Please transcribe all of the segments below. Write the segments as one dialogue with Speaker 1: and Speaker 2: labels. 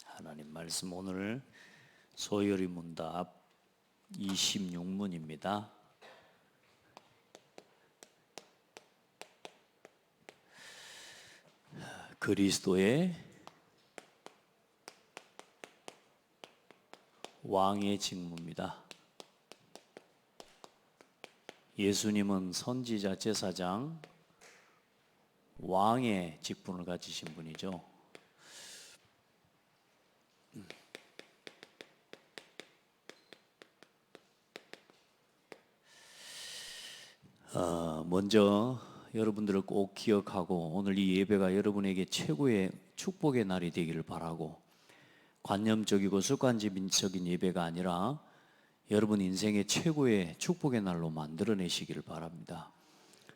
Speaker 1: 하나님 말씀 오늘 소요리 문답 26문입니다. 그리스도의 왕의 직무입니다. 예수님은 선지자, 제사장, 왕의 직분을 가지신 분이죠. 먼저 여러분들을 꼭 기억하고 오늘 이 예배가 여러분에게 최고의 축복의 날이 되기를 바라고, 관념적이고 습관적인 예배가 아니라 여러분 인생의 최고의 축복의 날로 만들어내시기를 바랍니다.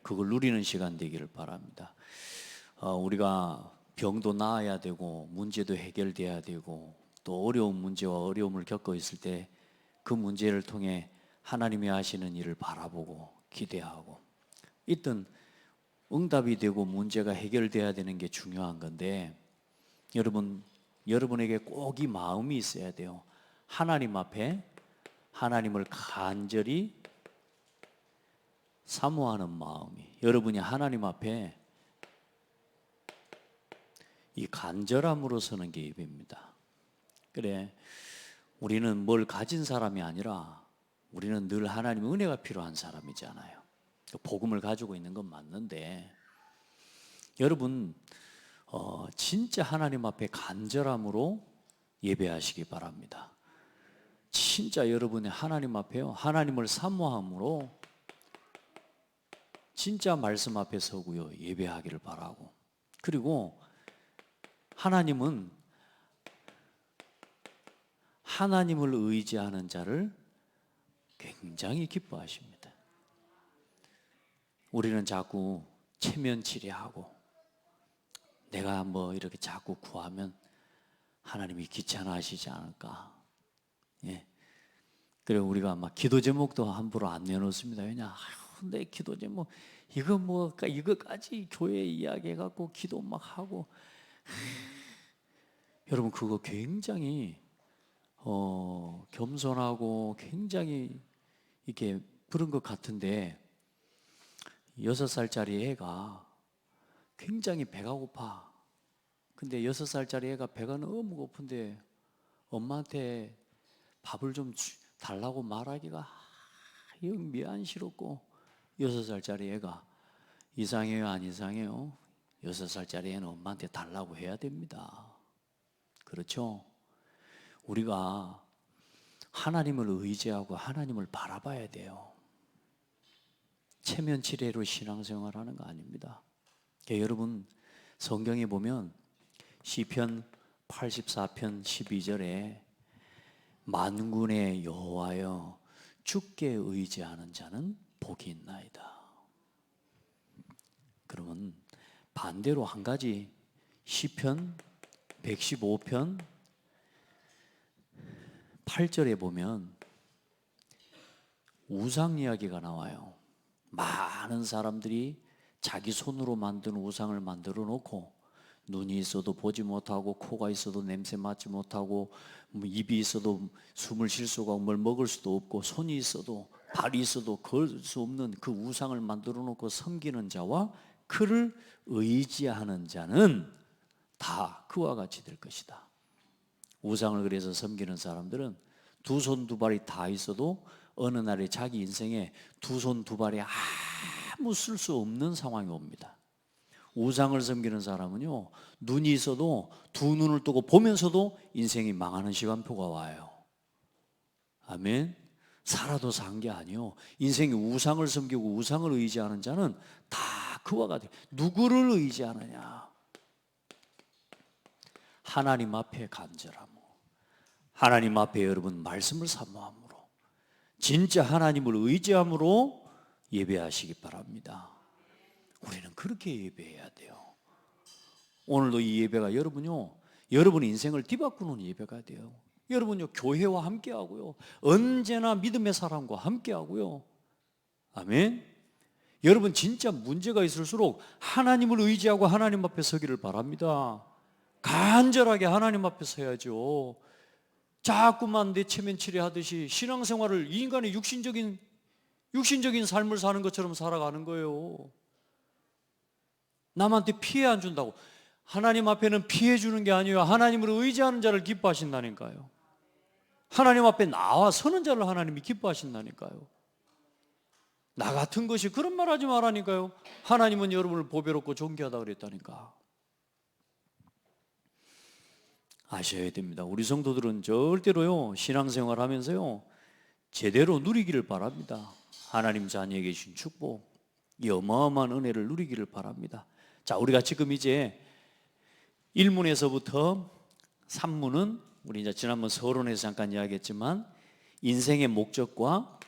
Speaker 1: 그걸 누리는 시간 되기를 바랍니다. 우리가 병도 나아야 되고 문제도 해결돼야 되고 또 어려운 문제와 어려움을 겪고 있을 때 그 문제를 통해 하나님이 하시는 일을 바라보고 기대하고 있던 응답이 되고 문제가 해결돼야 되는 게 중요한 건데, 여러분에게 꼭 이 마음이 있어야 돼요. 하나님 앞에 하나님을 간절히 사모하는 마음이, 여러분이 하나님 앞에 이 간절함으로 서는 게 예배입니다. 그래, 우리는 뭘 가진 사람이 아니라 우리는 늘 하나님의 은혜가 필요한 사람이잖아요. 복음을 가지고 있는 건 맞는데, 여러분 진짜 하나님 앞에 간절함으로 예배하시기 바랍니다. 진짜 여러분의 하나님 앞에요, 하나님을 사모함으로 진짜 말씀 앞에 서고요 예배하기를 바라고, 그리고 하나님을 의지하는 자를 굉장히 기뻐하십니다. 우리는 자꾸 체면치레하고 내가 뭐 이렇게 자꾸 구하면 하나님이 귀찮아하시지 않을까. 예. 그리고 우리가 막 기도 제목도 함부로 안 내놓습니다. 왜냐? 내 기도 제목 이거까지 교회에 이야기해갖고 기도 막 하고. 여러분 그거 굉장히 겸손하고 굉장히 이렇게 그런 것 같은데, 6살짜리 애가 굉장히 배가 고파. 근데 6살짜리 애가 배가 너무 고픈데 엄마한테 밥을 좀 달라고 말하기가 영 미안스럽고, 6살짜리 애가 이상해요 안 이상해요? 6살짜리 애는 엄마한테 달라고 해야 됩니다. 그렇죠? 우리가 하나님을 의지하고 하나님을 바라봐야 돼요. 체면치레로 신앙생활하는 거 아닙니다. 여러분 성경에 보면 시편 84편 12절에 만군의 여호와여 주께 의지하는 자는 복이 있나이다. 그러면 반대로 한 가지, 시편 115편 8절에 보면 우상 이야기가 나와요. 많은 사람들이 자기 손으로 만든 우상을 만들어 놓고, 눈이 있어도 보지 못하고, 코가 있어도 냄새 맡지 못하고, 입이 있어도 숨을 쉴 수가 없고, 뭘 먹을 수도 없고, 손이 있어도 발이 있어도 걸 수 없는 그 우상을 만들어 놓고 섬기는 자와 그를 의지하는 자는 다 그와 같이 될 것이다. 우상을 그래서 섬기는 사람들은 두 손 두 발이 다 있어도 어느 날에 자기 인생에 두 손 두 발이 아무 쓸 수 없는 상황이 옵니다. 우상을 섬기는 사람은요, 눈이 있어도 두 눈을 뜨고 보면서도 인생이 망하는 시간표가 와요. 아멘. 살아도 산 게 아니요, 인생이 우상을 섬기고 우상을 의지하는 자는 다 그와 같아요. 누구를 의지하느냐? 하나님 앞에 간절함으로, 하나님 앞에 여러분 말씀을 사모함으로, 진짜 하나님을 의지함으로 예배하시기 바랍니다. 우리는 그렇게 예배해야 돼요. 오늘도 이 예배가 여러분 인생을 뒤바꾸는 예배가 돼요. 여러분요 교회와 함께하고요, 언제나 믿음의 사람과 함께하고요. 아멘. 여러분 진짜 문제가 있을수록 하나님을 의지하고 하나님 앞에 서기를 바랍니다. 간절하게 하나님 앞에 서야죠. 자꾸만 내체면치레 하듯이 신앙생활을 이 인간의 육신적인 삶을 사는 것처럼 살아가는 거예요. 남한테 피해 안 준다고. 하나님 앞에는 피해 주는 게 아니에요. 하나님을 의지하는 자를 기뻐하신다니까요. 하나님 앞에 나와 서는 자를 하나님이 기뻐하신다니까요. 나 같은 것이 그런 말 하지 말라니까요. 하나님은 여러분을 보배롭고 존귀하다 그랬다니까. 아셔야 됩니다. 우리 성도들은 절대로요, 신앙생활 하면서요, 제대로 누리기를 바랍니다. 하나님 자녀에게 주신 축복, 이 어마어마한 은혜를 누리기를 바랍니다. 자, 우리가 지금 이제 1문에서부터 3문은 우리 이제 지난번 서론에서 잠깐 이야기했지만 인생의 목적과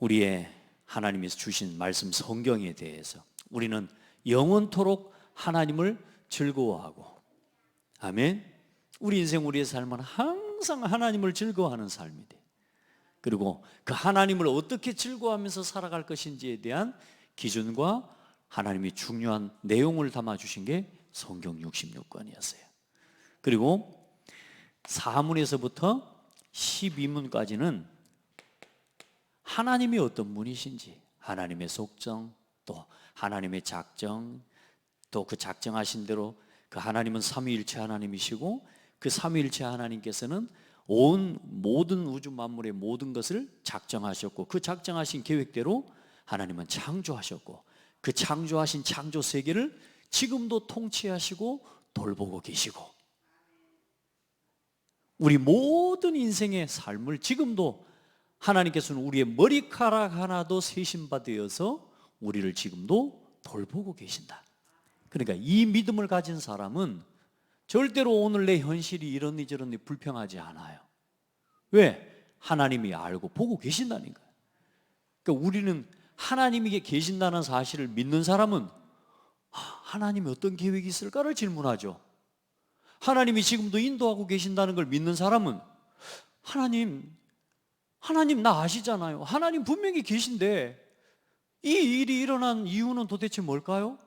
Speaker 1: 우리의 하나님께서 주신 말씀 성경에 대해서 우리는 영원토록 하나님을 즐거워하고, 아멘. 우리 인생 우리의 삶은 항상 하나님을 즐거워하는 삶이 돼. 그리고 그 하나님을 어떻게 즐거워하면서 살아갈 것인지에 대한 기준과 하나님이 중요한 내용을 담아주신 게 성경 66권이었어요. 그리고 4문에서부터 12문까지는 하나님이 어떤 분이신지, 하나님의 속정, 또 하나님의 작정, 또 그 작정하신 대로 그 하나님은 삼위일체 하나님이시고 그 삼위일체 하나님께서는 온 모든 우주 만물의 모든 것을 작정하셨고 그 작정하신 계획대로 하나님은 창조하셨고 그 창조하신 창조 세계를 지금도 통치하시고 돌보고 계시고 우리 모든 인생의 삶을 지금도 하나님께서는 우리의 머리카락 하나도 세심받으어서 우리를 지금도 돌보고 계신다. 그러니까 이 믿음을 가진 사람은 절대로 오늘 내 현실이 이런니 저런니 불평하지 않아요. 왜? 하나님이 알고 보고 계신다니까요. 그러니까 우리는 하나님이 계신다는 사실을 믿는 사람은 하나님이 어떤 계획이 있을까를 질문하죠. 하나님이 지금도 인도하고 계신다는 걸 믿는 사람은 하나님 나 아시잖아요. 하나님 분명히 계신데 이 일이 일어난 이유는 도대체 뭘까요?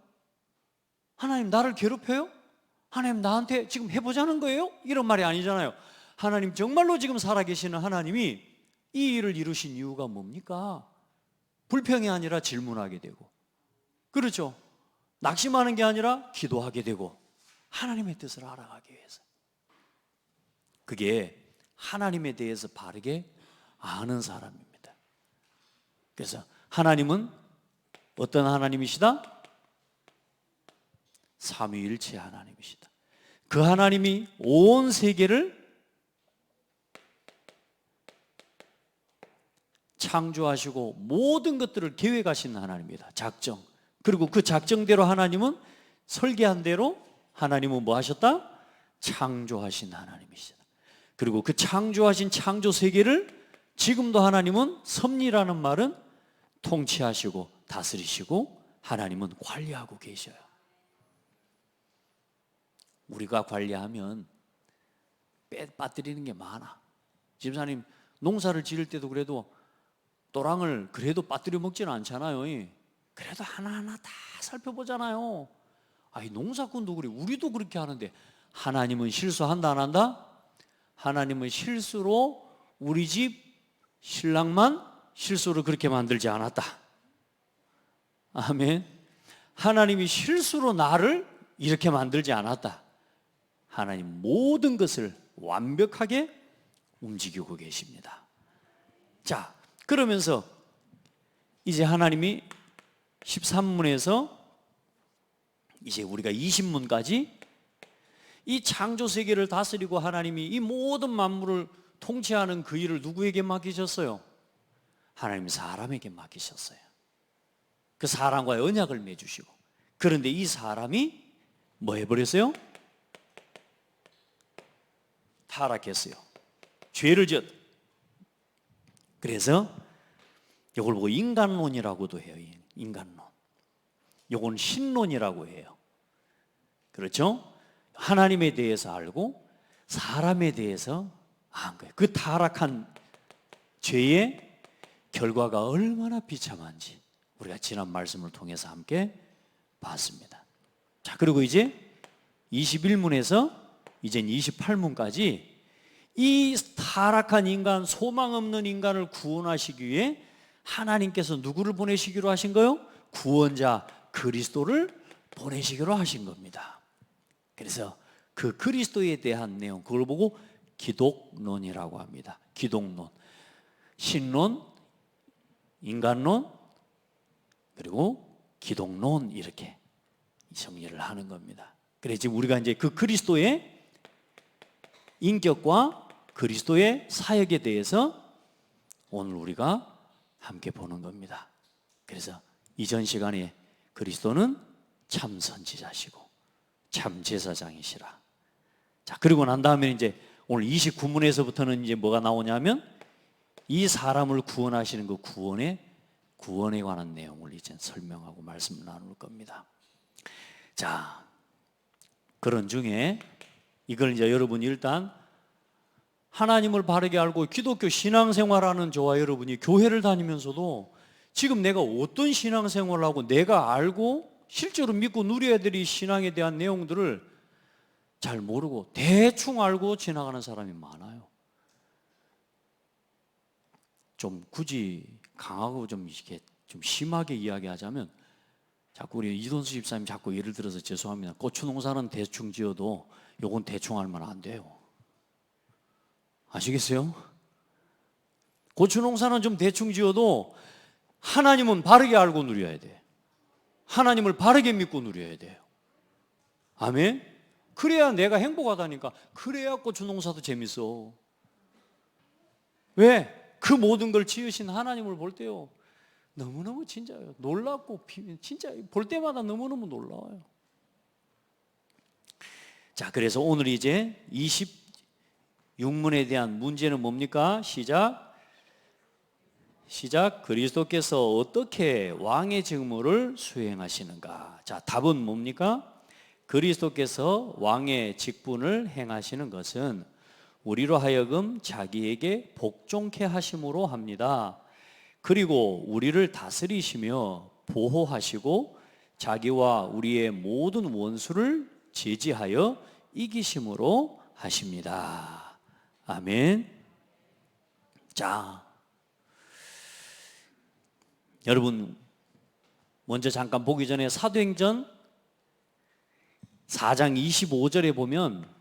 Speaker 1: 하나님 나를 괴롭혀요? 하나님 나한테 지금 해보자는 거예요? 이런 말이 아니잖아요. 하나님 정말로 지금 살아계시는 하나님이 이 일을 이루신 이유가 뭡니까? 불평이 아니라 질문하게 되고, 그렇죠? 낙심하는 게 아니라 기도하게 되고 하나님의 뜻을 알아가기 위해서. 그게 하나님에 대해서 바르게 아는 사람입니다. 그래서 하나님은 어떤 하나님이시다? 삼위일체 하나님이시다. 그 하나님이 온 세계를 창조하시고 모든 것들을 계획하시는 하나님입니다. 작정. 그리고 그 작정대로 하나님은 설계한 대로 하나님은 뭐 하셨다? 창조하신 하나님이시다. 그리고 그 창조하신 창조 세계를 지금도 하나님은 섭리라는 말은 통치하시고 다스리시고 하나님은 관리하고 계셔요. 우리가 관리하면 빠뜨리는 게 많아. 집사님 농사를 지을 때도 그래도 또랑을 그래도 빠뜨려 먹지는 않잖아요. 그래도 하나하나 다 살펴보잖아요. 이 농사꾼도 그래, 우리도 그렇게 하는데 하나님은 실수한다 안 한다? 하나님은 실수로 우리 집 신랑만 실수로 그렇게 만들지 않았다. 아멘. 하나님이 실수로 나를 이렇게 만들지 않았다. 하나님 모든 것을 완벽하게 움직이고 계십니다. 자, 그러면서 이제 하나님이 13문에서 이제 우리가 20문까지 이 창조 세계를 다스리고 하나님이 이 모든 만물을 통치하는 그 일을 누구에게 맡기셨어요? 하나님 사람에게 맡기셨어요. 그 사람과의 언약을 맺으시고. 그런데 이 사람이 뭐 해버렸어요? 타락했어요. 죄를 지었. 그래서 이걸 보고 인간론이라고도 해요. 인간론. 이건 신론이라고 해요. 그렇죠? 하나님에 대해서 알고 사람에 대해서 안 거예요. 그 타락한 죄의 결과가 얼마나 비참한지 우리가 지난 말씀을 통해서 함께 봤습니다. 자, 그리고 이제 21문에서 이제 28문까지 이 타락한 인간, 소망 없는 인간을 구원하시기 위해 하나님께서 누구를 보내시기로 하신 거요? 구원자 그리스도를 보내시기로 하신 겁니다. 그래서 그 그리스도에 대한 내용, 그걸 보고 기독론이라고 합니다. 기독론, 신론, 인간론, 그리고 기독론, 이렇게 정리를 하는 겁니다. 그래서 지금 우리가 이제 그 그리스도의 인격과 그리스도의 사역에 대해서 오늘 우리가 함께 보는 겁니다. 그래서 이전 시간에 그리스도는 참 선지자시고 참 제사장이시라. 자, 그리고 난 다음에 이제 오늘 29문에서부터는 이제 뭐가 나오냐면 이 사람을 구원하시는 그 구원에 관한 내용을 이제 설명하고 말씀을 나눌 겁니다. 자, 그런 중에 이걸 이제 여러분이 일단 하나님을 바르게 알고 기독교 신앙생활하는 저와 여러분이 교회를 다니면서도 지금 내가 어떤 신앙생활을 하고 내가 알고 실제로 믿고 누려야 될 이 신앙에 대한 내용들을 잘 모르고 대충 알고 지나가는 사람이 많아요. 좀 굳이 강하고 좀 이렇게 좀 심하게 이야기하자면, 자꾸 우리 이돈수 집사님 자꾸 예를 들어서 죄송합니다. 고추 농사는 대충 지어도 요건 대충 알면 안 돼요. 아시겠어요? 고추 농사는 좀 대충 지어도 하나님은 바르게 알고 누려야 돼. 하나님을 바르게 믿고 누려야 돼요. 아멘? 그래야 내가 행복하다니까. 그래야 고추 농사도 재밌어. 왜? 그 모든 걸 지으신 하나님을 볼 때요, 너무너무 진짜 놀랍고 진짜 볼 때마다 너무너무 놀라워요. 자, 그래서 오늘 이제 26문에 대한 문제는 뭡니까? 시작. 그리스도께서 어떻게 왕의 직무를 수행하시는가? 자, 답은 뭡니까? 그리스도께서 왕의 직분을 행하시는 것은 우리로 하여금 자기에게 복종케 하심으로 합니다. 그리고 우리를 다스리시며 보호하시고 자기와 우리의 모든 원수를 제지하여 이기심으로 하십니다. 아멘. 자, 여러분 먼저 잠깐 보기 전에 사도행전 4장 25절에 보면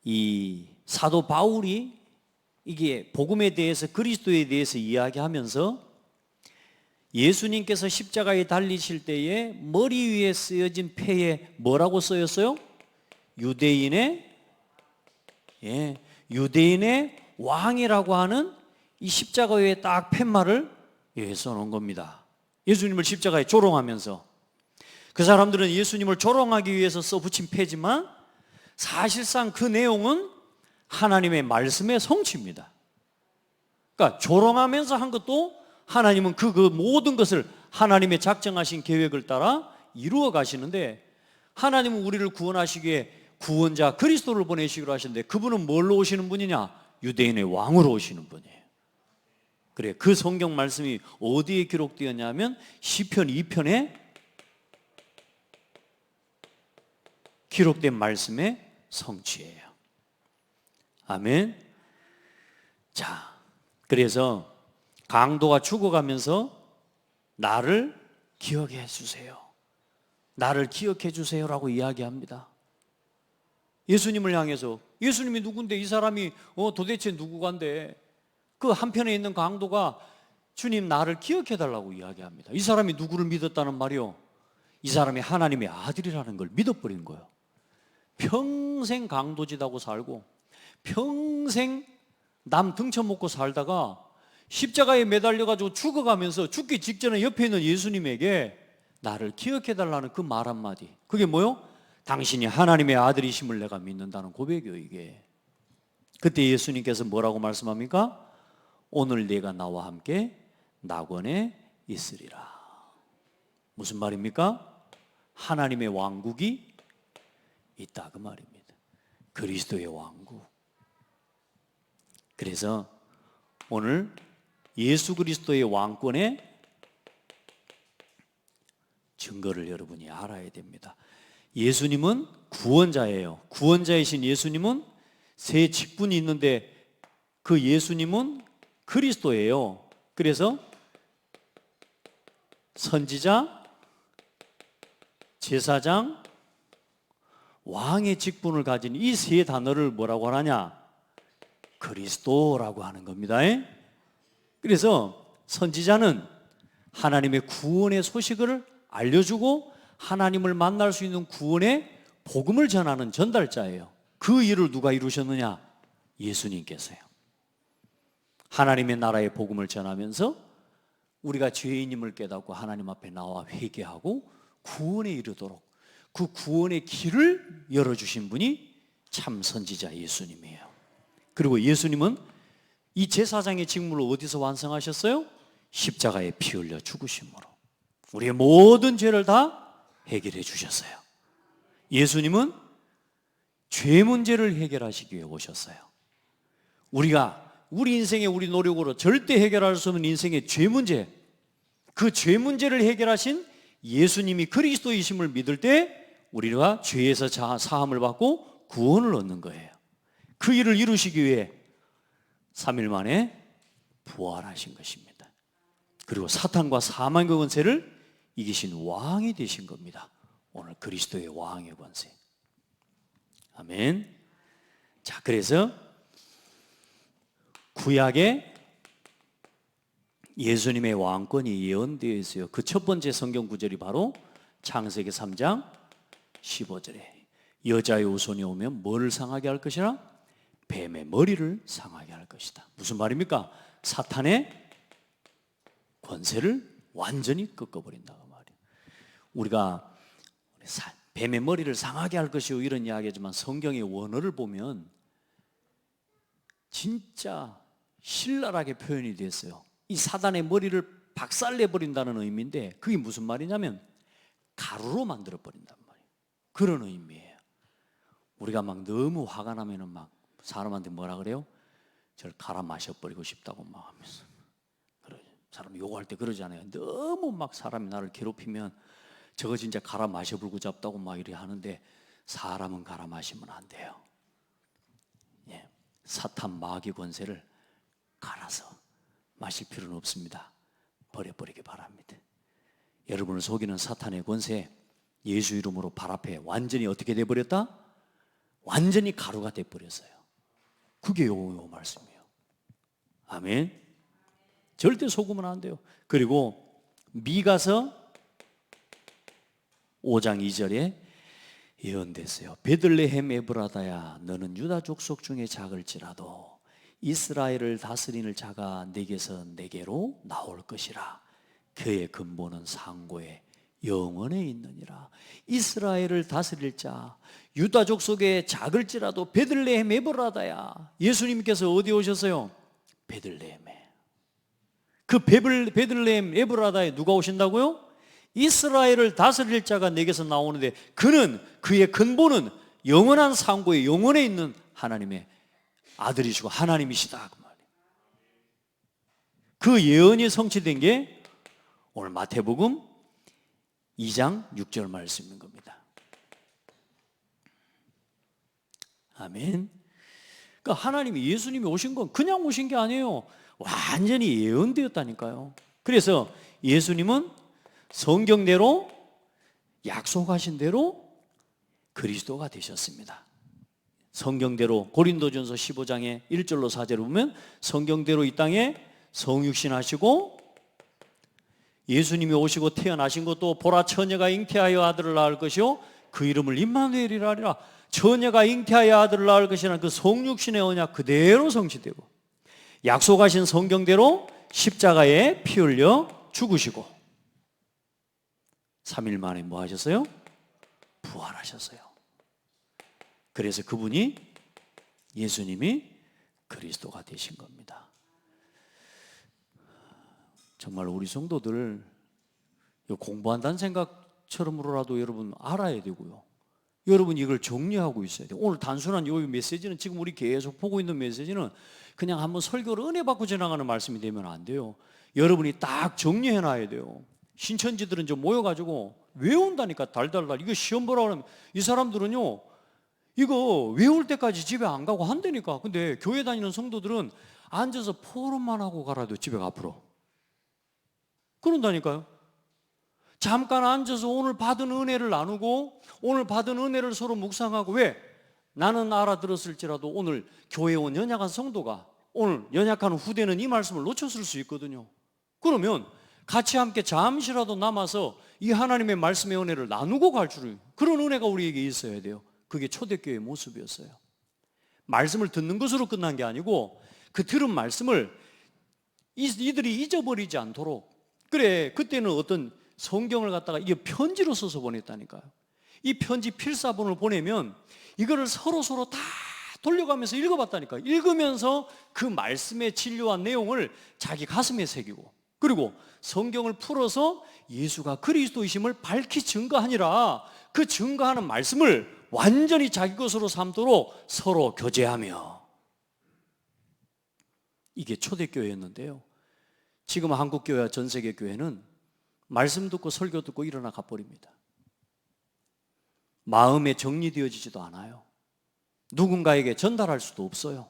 Speaker 1: 이 사도 바울이 이게 복음에 대해서, 그리스도에 대해서 이야기하면서 예수님께서 십자가에 달리실 때에 머리 위에 쓰여진 패에 뭐라고 쓰였어요? 유대인의 왕이라고 하는 이 십자가 위에 딱 팻말을 써놓은 겁니다. 예수님을 십자가에 조롱하면서. 그 사람들은 예수님을 조롱하기 위해서 써붙인 패지만 사실상 그 내용은 하나님의 말씀의 성취입니다. 그러니까 조롱하면서 한 것도 하나님은 그 모든 것을 하나님의 작정하신 계획을 따라 이루어 가시는데, 하나님은 우리를 구원하시기 위해 구원자 그리스도를 보내시기로 하셨는데, 그분은 뭘로 오시는 분이냐? 유대인의 왕으로 오시는 분이에요. 그래, 그 성경 말씀이 어디에 기록되었냐면 시편 2편에 기록된 말씀의 성취예요. 아멘. 자, 그래서 강도가 죽어가면서 나를 기억해 주세요, 나를 기억해 주세요라고 이야기합니다. 예수님을 향해서. 예수님이 누군데, 이 사람이 도대체 누구간데, 그 한편에 있는 강도가 주님 나를 기억해 달라고 이야기합니다. 이 사람이 누구를 믿었다는 말이요? 이 사람이 하나님의 아들이라는 걸 믿어버린 거예요. 평생 강도짓하고 살고 평생 남 등쳐먹고 살다가 십자가에 매달려가지고 죽어가면서 죽기 직전에 옆에 있는 예수님에게 나를 기억해 달라는 그 말 한마디, 그게 뭐요? 당신이 하나님의 아들이심을 내가 믿는다는 고백이요, 이게. 그때 예수님께서 뭐라고 말씀합니까? 오늘 네가 나와 함께 낙원에 있으리라. 무슨 말입니까? 하나님의 왕국이 있다, 그 말입니다. 그리스도의 왕국. 그래서 오늘 예수 그리스도의 왕권의 증거를 여러분이 알아야 됩니다. 예수님은 구원자예요. 구원자이신 예수님은 세 직분이 있는데 그 예수님은 그리스도예요. 그래서 선지자, 제사장, 왕의 직분을 가진 이 세 단어를 뭐라고 하느냐? 그리스도라고 하는 겁니다. 그래서 선지자는 하나님의 구원의 소식을 알려주고 하나님을 만날 수 있는 구원의 복음을 전하는 전달자예요. 그 일을 누가 이루셨느냐? 예수님께서요. 하나님의 나라의 복음을 전하면서 우리가 죄인임을 깨닫고 하나님 앞에 나와 회개하고 구원에 이르도록 그 구원의 길을 열어주신 분이 참 선지자 예수님이에요. 그리고 예수님은 이 제사장의 직무를 어디서 완성하셨어요? 십자가에 피 흘려 죽으심으로 우리의 모든 죄를 다 해결해 주셨어요. 예수님은 죄 문제를 해결하시기 위해 오셨어요. 우리가 우리 인생의 우리 노력으로 절대 해결할 수 없는 인생의 죄 문제, 그 죄 문제를 해결하신 예수님이 그리스도이심을 믿을 때 우리가 죄에서 사함을 받고 구원을 얻는 거예요. 그 일을 이루시기 위해 3일 만에 부활하신 것입니다. 그리고 사탄과 사망의 권세를 이기신 왕이 되신 겁니다. 오늘 그리스도의 왕의 권세. 아멘. 자, 그래서 구약에 예수님의 왕권이 예언되어 있어요. 그 첫 번째 성경 구절이 바로 창세기 3장 15절에 여자의 후손이 오면 뭐를 상하게 할 것이라? 뱀의 머리를 상하게 할 것이다. 무슨 말입니까? 사탄의 권세를 완전히 꺾어버린다고 말이에요. 우리가 뱀의 머리를 상하게 할 것이요 이런 이야기지만 성경의 원어를 보면 진짜 신랄하게 표현이 됐어요. 이 사단의 머리를 박살내버린다는 의미인데 그게 무슨 말이냐면 가루로 만들어버린단 말이에요. 그런 의미예요. 우리가 막 너무 화가 나면은 막 사람한테 뭐라 그래요? 저를 갈아 마셔버리고 싶다고 막 하면서 사람 욕할 때 그러잖아요. 너무 막 사람이 나를 괴롭히면 저거 진짜 갈아 마셔불고 잡다고 막 이래 하는데 사람은 갈아 마시면 안 돼요. 예, 사탄 마귀 권세를 갈아서 마실 필요는 없습니다. 버려버리기 바랍니다. 여러분을 속이는 사탄의 권세 예수 이름으로 발 앞에 완전히 어떻게 돼버렸다? 완전히 가루가 돼버렸어요. 그게 요 말씀이에요. 아멘. 절대 속으면 안 돼요. 그리고 미가서 5장 2절에 예언됐어요. 베들레헴 에브라다야 너는 유다 족속 중에 작을지라도 이스라엘을 다스리는 자가 내게서 내게로 나올 것이라. 그의 근본은 상고에 영원에 있느니라. 이스라엘을 다스릴 자 유다 족속에 작을지라도 베들레헴 에브라다야. 예수님께서 어디 오셨어요? 베들레헴에. 그 베들레헴 에브라다에 누가 오신다고요? 이스라엘을 다스릴 자가 내게서 나오는데 그는 그의 근본은 영원한 상고에 영원에 있는 하나님의 아들이시고 하나님이시다 그 말이에요. 그 예언이 성취된 게 오늘 마태복음 2장 6절 말씀인 겁니다. 아멘. 그러니까 하나님이 예수님이 오신 건 그냥 오신 게 아니에요. 완전히 예언되었다니까요. 그래서 예수님은 성경대로 약속하신 대로 그리스도가 되셨습니다. 성경대로 고린도전서 15장의 1절로 4절을 보면 성경대로 이 땅에 성육신 하시고 예수님이 오시고 태어나신 것도 보라 처녀가 잉태하여 아들을 낳을 것이요 그 이름을 임마누엘이라 하리라. 처녀가 잉태하여 아들을 낳을 것이라는 그 성육신의 언약 그대로 성취되고 약속하신 성경대로 십자가에 피 흘려 죽으시고 3일 만에 뭐 하셨어요? 부활하셨어요. 그래서 그분이 예수님이 그리스도가 되신 겁니다. 정말 우리 성도들 공부한다는 생각처럼으로라도 여러분 알아야 되고요. 여러분이 이걸 정리하고 있어야 돼요. 오늘 단순한 이 메시지는, 지금 우리 계속 보고 있는 메시지는 그냥 한번 설교를 은혜 받고 지나가는 말씀이 되면 안 돼요. 여러분이 딱 정리해 놔야 돼요. 신천지들은 좀 모여가지고 외운다니까, 달달달. 이거 시험 보라 그러면 이 사람들은요, 이거 외울 때까지 집에 안 가고 한다니까. 근데 교회 다니는 성도들은 앉아서 포럼만 하고 가라도 집에 가, 앞으로. 그런다니까요. 잠깐 앉아서 오늘 받은 은혜를 나누고 오늘 받은 은혜를 서로 묵상하고. 왜? 나는 알아들었을지라도 오늘 교회에 온 연약한 성도가, 오늘 연약한 후대는 이 말씀을 놓쳤을 수 있거든요. 그러면 같이 함께 잠시라도 남아서 이 하나님의 말씀의 은혜를 나누고 갈 줄을, 그런 은혜가 우리에게 있어야 돼요. 그게 초대교회의 모습이었어요. 말씀을 듣는 것으로 끝난 게 아니고 그 들은 말씀을 이들이 잊어버리지 않도록. 그래, 그때는 어떤 성경을 갖다가 이게 편지로 써서 보냈다니까요. 이 편지 필사본을 보내면 이거를 서로 다 돌려가면서 읽어봤다니까요. 읽으면서 그 말씀의 진료와 내용을 자기 가슴에 새기고, 그리고 성경을 풀어서 예수가 그리스도이심을 밝히 증거하니라, 그 증거하는 말씀을 완전히 자기 것으로 삼도록 서로 교제하며. 이게 초대교회였는데요. 지금 한국교회와 전세계 교회는 말씀 듣고 설교 듣고 일어나 가버립니다. 마음에 정리되어지지도 않아요. 누군가에게 전달할 수도 없어요.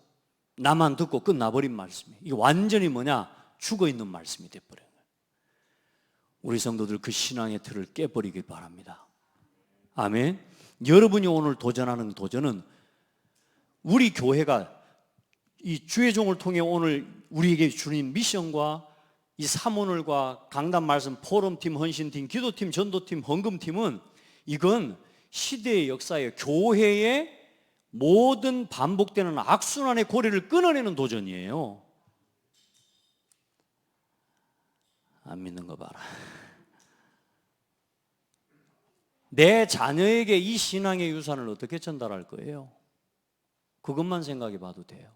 Speaker 1: 나만 듣고 끝나버린 말씀이, 이게 완전히 뭐냐? 죽어있는 말씀이 돼버려요. 우리 성도들 그 신앙의 틀을 깨버리길 바랍니다. 아멘. 여러분이 오늘 도전하는 도전은, 우리 교회가 이 주의 종을 통해 오늘 우리에게 주신 미션과 이 사모늘과 강단 말씀 포럼팀, 헌신팀, 기도팀, 전도팀, 헌금팀은, 이건 시대의 역사에 교회의 모든 반복되는 악순환의 고리를 끊어내는 도전이에요. 안 믿는 거 봐라. 내 자녀에게 이 신앙의 유산을 어떻게 전달할 거예요? 그것만 생각해 봐도 돼요.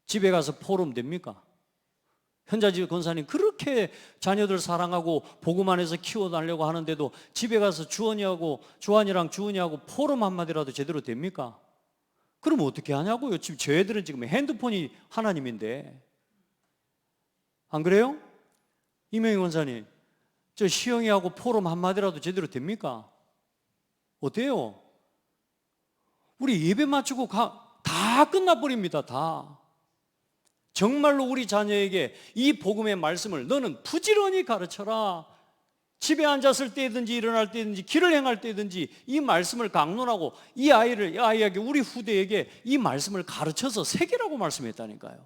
Speaker 1: 집에 가서 포럼 됩니까? 현자집 권사님 그렇게 자녀들 사랑하고 복음 안에서 키워달라고 하는데도 집에 가서 주원이랑 주은이하고 포럼 한마디라도 제대로 됩니까? 그럼 어떻게 하냐고요? 지금 저희들은 지금 핸드폰이 하나님인데. 안 그래요? 이명희 권사님, 저 시영이하고 포럼 한마디라도 제대로 됩니까? 어때요? 우리 예배 마치고 다 끝나버립니다. 다. 정말로 우리 자녀에게 이 복음의 말씀을 너는 부지런히 가르쳐라. 집에 앉았을 때든지 일어날 때든지 길을 행할 때든지 이 말씀을 강론하고 이 아이에게, 우리 후대에게 이 말씀을 가르쳐서 새기라고 말씀했다니까요.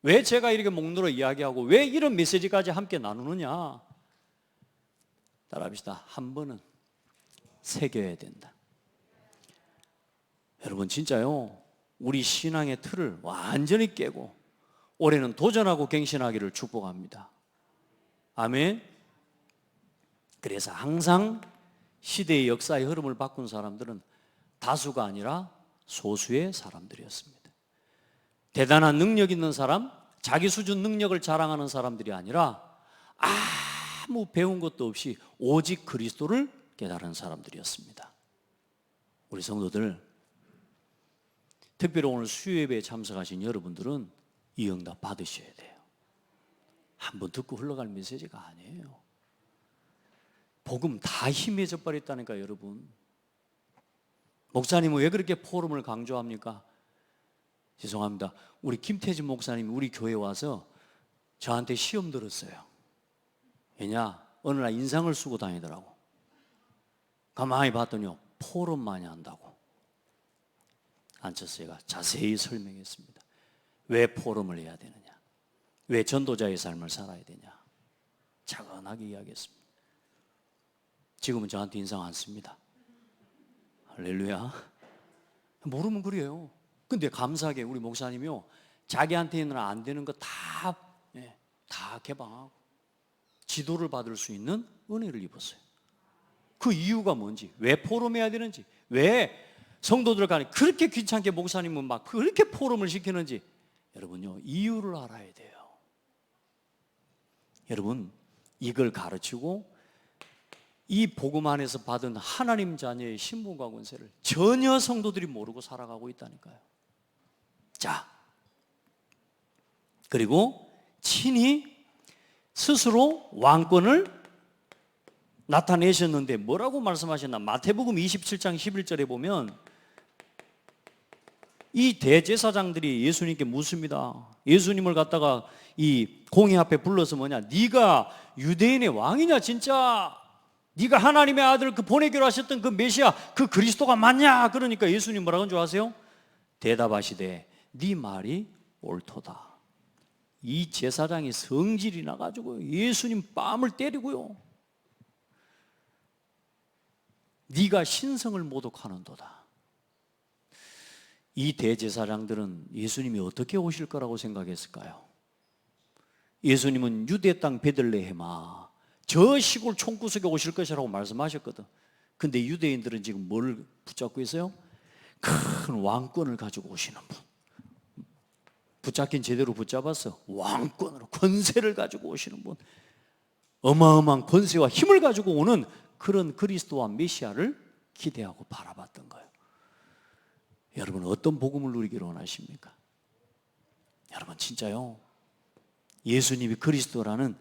Speaker 1: 왜 제가 이렇게 목놓아 이야기하고 왜 이런 메시지까지 함께 나누느냐? 따라합시다. 한 번은 새겨야 된다. 여러분 진짜요, 우리 신앙의 틀을 완전히 깨고 올해는 도전하고 갱신하기를 축복합니다. 아멘. 그래서 항상 시대의 역사의 흐름을 바꾼 사람들은 다수가 아니라 소수의 사람들이었습니다. 대단한 능력 있는 사람, 자기 수준 능력을 자랑하는 사람들이 아니라 아무 배운 것도 없이 오직 그리스도를 깨달은 사람들이었습니다. 우리 성도들, 특별히 오늘 수요예배에 참석하신 여러분들은 이 응답 받으셔야 돼요. 한번 듣고 흘러갈 메시지가 아니에요. 복음 다 힘해져 버렸다니까. 여러분, 목사님은 왜 그렇게 포럼을 강조합니까? 죄송합니다. 우리 김태진 목사님이 우리 교회에 와서 저한테 시험 들었어요. 왜냐? 어느 날 인상을 쓰고 다니더라고. 가만히 봤더니요, 포럼 많이 한다고. 앉아서 제가 자세히 설명했습니다. 왜 포럼을 해야 되느냐? 왜 전도자의 삶을 살아야 되냐? 차분하게 이야기했습니다. 지금은 저한테 인상 안 씁니다. 할렐루야. 모르면 그래요. 근데 감사하게 우리 목사님이요, 자기한테는 안 되는 거 다 개방하고 지도를 받을 수 있는 은혜를 입었어요. 그 이유가 뭔지, 왜 포럼해야 되는지, 왜 성도들 간에 그렇게 귀찮게 목사님은 막 그렇게 포럼을 시키는지, 여러분요, 이유를 알아야 돼요. 여러분, 이걸 가르치고 이 복음 안에서 받은 하나님 자녀의 신분과 권세를 전혀 성도들이 모르고 살아가고 있다니까요. 자, 그리고 친히 스스로 왕권을 나타내셨는데 뭐라고 말씀하셨나? 마태복음 27장 11절에 보면 이 대제사장들이 예수님께 묻습니다. 예수님을 갖다가 이 공회 앞에 불러서 뭐냐? 네가 유대인의 왕이냐 진짜? 네가 하나님의 아들 그 보내기로 하셨던 그 메시아 그 그리스도가 맞냐? 그러니까 예수님 뭐라고 한 줄 아세요? 대답하시되 네 말이 옳도다. 이 제사장이 성질이 나가지고 예수님 뺨을 때리고요. 네가 신성을 모독하는도다. 이 대제사장들은 예수님이 어떻게 오실 거라고 생각했을까요? 예수님은 유대 땅 베들레헴아 저 시골 총구석에 오실 것이라고 말씀하셨거든. 근데 유대인들은 지금 뭘 붙잡고 있어요? 큰 왕권을 가지고 오시는 분. 붙잡긴 제대로 붙잡았어. 왕권으로 권세를 가지고 오시는 분. 어마어마한 권세와 힘을 가지고 오는 그런 그리스도와 메시아를 기대하고 바라봤던 거예요. 여러분 어떤 복음을 누리기를 원하십니까? 여러분 진짜요, 예수님이 그리스도라는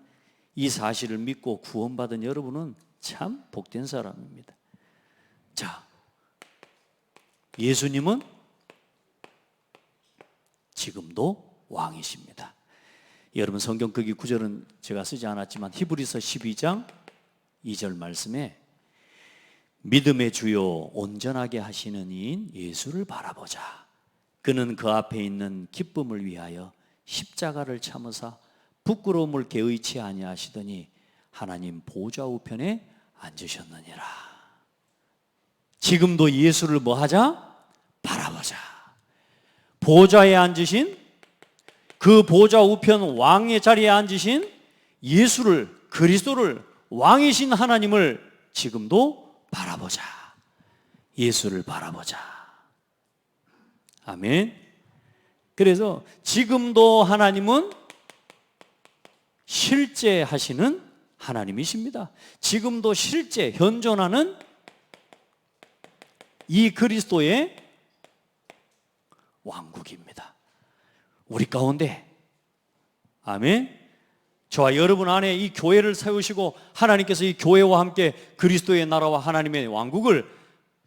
Speaker 1: 이 사실을 믿고 구원받은 여러분은 참 복된 사람입니다. 자, 예수님은 지금도 왕이십니다. 여러분 성경 거기 구절은 제가 쓰지 않았지만 히브리서 12장 2절 말씀에 믿음의 주요 온전하게 하시는 이인 예수를 바라보자. 그는 그 앞에 있는 기쁨을 위하여 십자가를 참으사 부끄러움을 개의치 아니하시더니 하나님 보좌 우편에 앉으셨느니라. 지금도 예수를 뭐 하자? 바라보자. 보좌에 앉으신 그 보좌 우편 왕의 자리에 앉으신 예수를, 그리스도를, 왕이신 하나님을 지금도 바라보자. 예수를 바라보자. 아멘. 그래서 지금도 하나님은 실제 하시는 하나님이십니다. 지금도 실제 현존하는 이 그리스도의 왕국입니다. 우리 가운데. 아멘. 저와 여러분 안에 이 교회를 세우시고 하나님께서 이 교회와 함께 그리스도의 나라와 하나님의 왕국을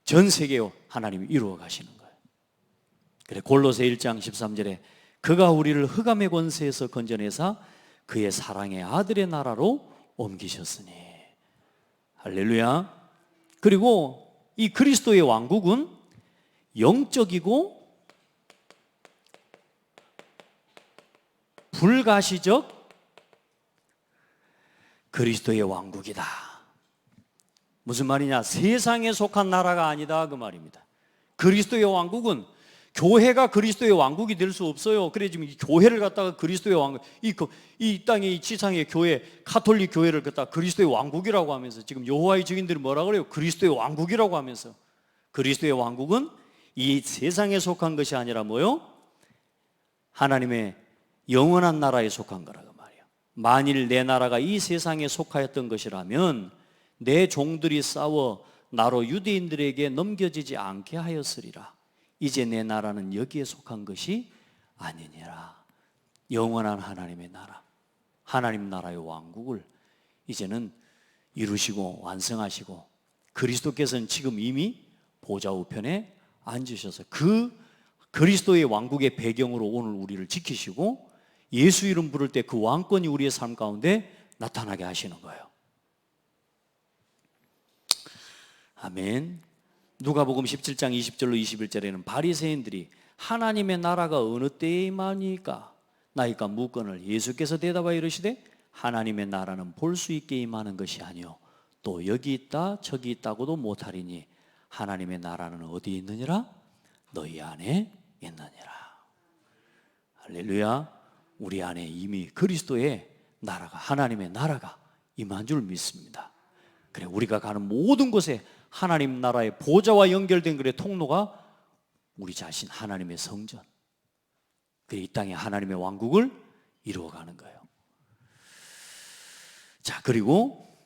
Speaker 1: 전 세계에 하나님이 이루어 가시는 거예요. 그래 골로새 1장 13절에 그가 우리를 흑암의 권세에서 건져내사 그의 사랑의 아들의 나라로 옮기셨으니. 할렐루야. 그리고 이 그리스도의 왕국은 영적이고 불가시적 그리스도의 왕국이다. 무슨 말이냐? 세상에 속한 나라가 아니다 그 말입니다. 그리스도의 왕국은 교회가 그리스도의 왕국이 될 수 없어요. 그래 지금 이 교회를 갖다가 그리스도의 왕국, 이 땅의 이 지상의 교회, 가톨릭 교회를 갖다가 그리스도의 왕국이라고 하면서 지금 여호와의 증인들이 뭐라 그래요? 그리스도의 왕국이라고 하면서. 그리스도의 왕국은 이 세상에 속한 것이 아니라 뭐요? 하나님의 영원한 나라에 속한 거라고 말이에요. 만일 내 나라가 이 세상에 속하였던 것이라면 내 종들이 싸워 나로 유대인들에게 넘겨지지 않게 하였으리라. 이제 내 나라는 여기에 속한 것이 아니니라. 영원한 하나님의 나라, 하나님 나라의 왕국을 이제는 이루시고 완성하시고 그리스도께서는 지금 이미 보좌 우편에 앉으셔서 그 그리스도의 왕국의 배경으로 오늘 우리를 지키시고 예수 이름 부를 때 그 왕권이 우리의 삶 가운데 나타나게 하시는 거예요. 아멘. 누가복음 17장 20절로 21절에는 바리새인들이 하나님의 나라가 어느 때에 임하니까 나이까 묻거늘 예수께서 대답하여 이르시되 하나님의 나라는 볼 수 있게 임하는 것이 아니요 또 여기 있다 저기 있다고도 못하리니 하나님의 나라는 어디에 있느니라? 너희 안에 있느니라. 할렐루야. 우리 안에 이미 그리스도의 나라가, 하나님의 나라가 임한 줄 믿습니다. 그래 우리가 가는 모든 곳에 하나님 나라의 보좌와 연결된 그의 통로가 우리 자신 하나님의 성전, 그래 이 땅에 하나님의 왕국을 이루어가는 거예요. 자, 그리고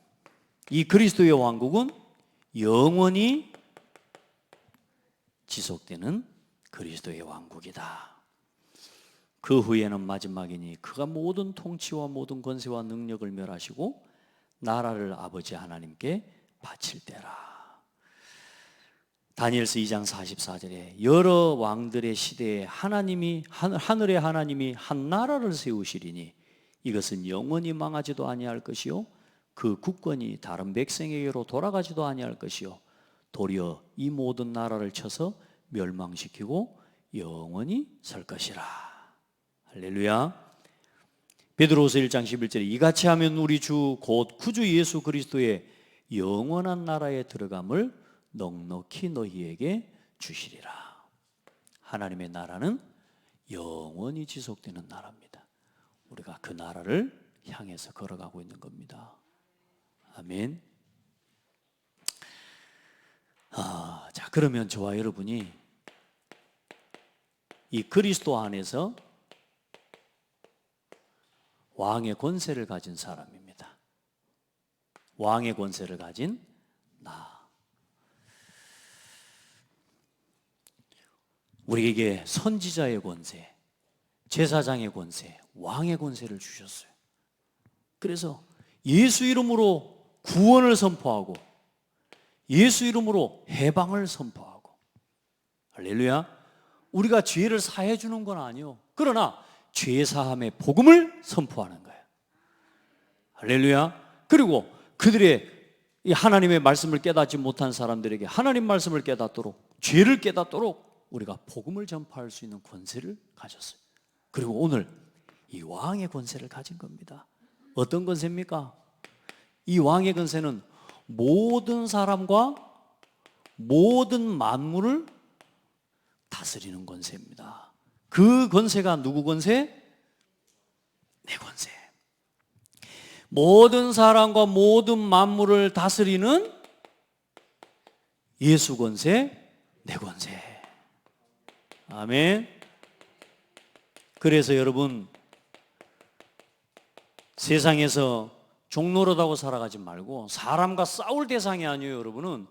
Speaker 1: 이 그리스도의 왕국은 영원히 지속되는 그리스도의 왕국이다. 그 후에는 마지막이니 그가 모든 통치와 모든 권세와 능력을 멸하시고 나라를 아버지 하나님께 바칠 때라. 다니엘서 2장 44절에 여러 왕들의 시대에 하늘의 하나님이 한 나라를 세우시리니 이것은 영원히 망하지도 아니할 것이요 그 국권이 다른 백성에게로 돌아가지도 아니할 것이요 도리어 이 모든 나라를 쳐서 멸망시키고 영원히 설 것이라. 할렐루야. 베드로후서 1장 11절에 이같이 하면 우리 주 곧 구주 예수 그리스도의 영원한 나라에 들어감을 넉넉히 너희에게 주시리라. 하나님의 나라는 영원히 지속되는 나라입니다. 우리가 그 나라를 향해서 걸어가고 있는 겁니다. 아멘. 자, 그러면 저와 여러분이 이 그리스도 안에서 왕의 권세를 가진 사람입니다. 왕의 권세를 가진 나. 우리에게 선지자의 권세, 제사장의 권세, 왕의 권세를 주셨어요. 그래서 예수 이름으로 구원을 선포하고 예수 이름으로 해방을 선포하고, 할렐루야. 우리가 죄를 사해 주는 건 아니요, 그러나 죄 사함의 복음을 선포하는 거예요. 할렐루야. 그리고 그들의 이 하나님의 말씀을 깨닫지 못한 사람들에게 하나님 말씀을 깨닫도록, 죄를 깨닫도록 우리가 복음을 전파할 수 있는 권세를 가졌어요. 그리고 오늘 이 왕의 권세를 가진 겁니다. 어떤 권세입니까? 이 왕의 권세는 모든 사람과 모든 만물을 다스리는 권세입니다. 그 권세가 누구 권세? 내 권세. 모든 사람과 모든 만물을 다스리는 예수 권세, 내 권세. 아멘. 그래서 여러분, 세상에서 종노릇하고 살아가지 말고 사람과 싸울 대상이 아니에요. 여러분은,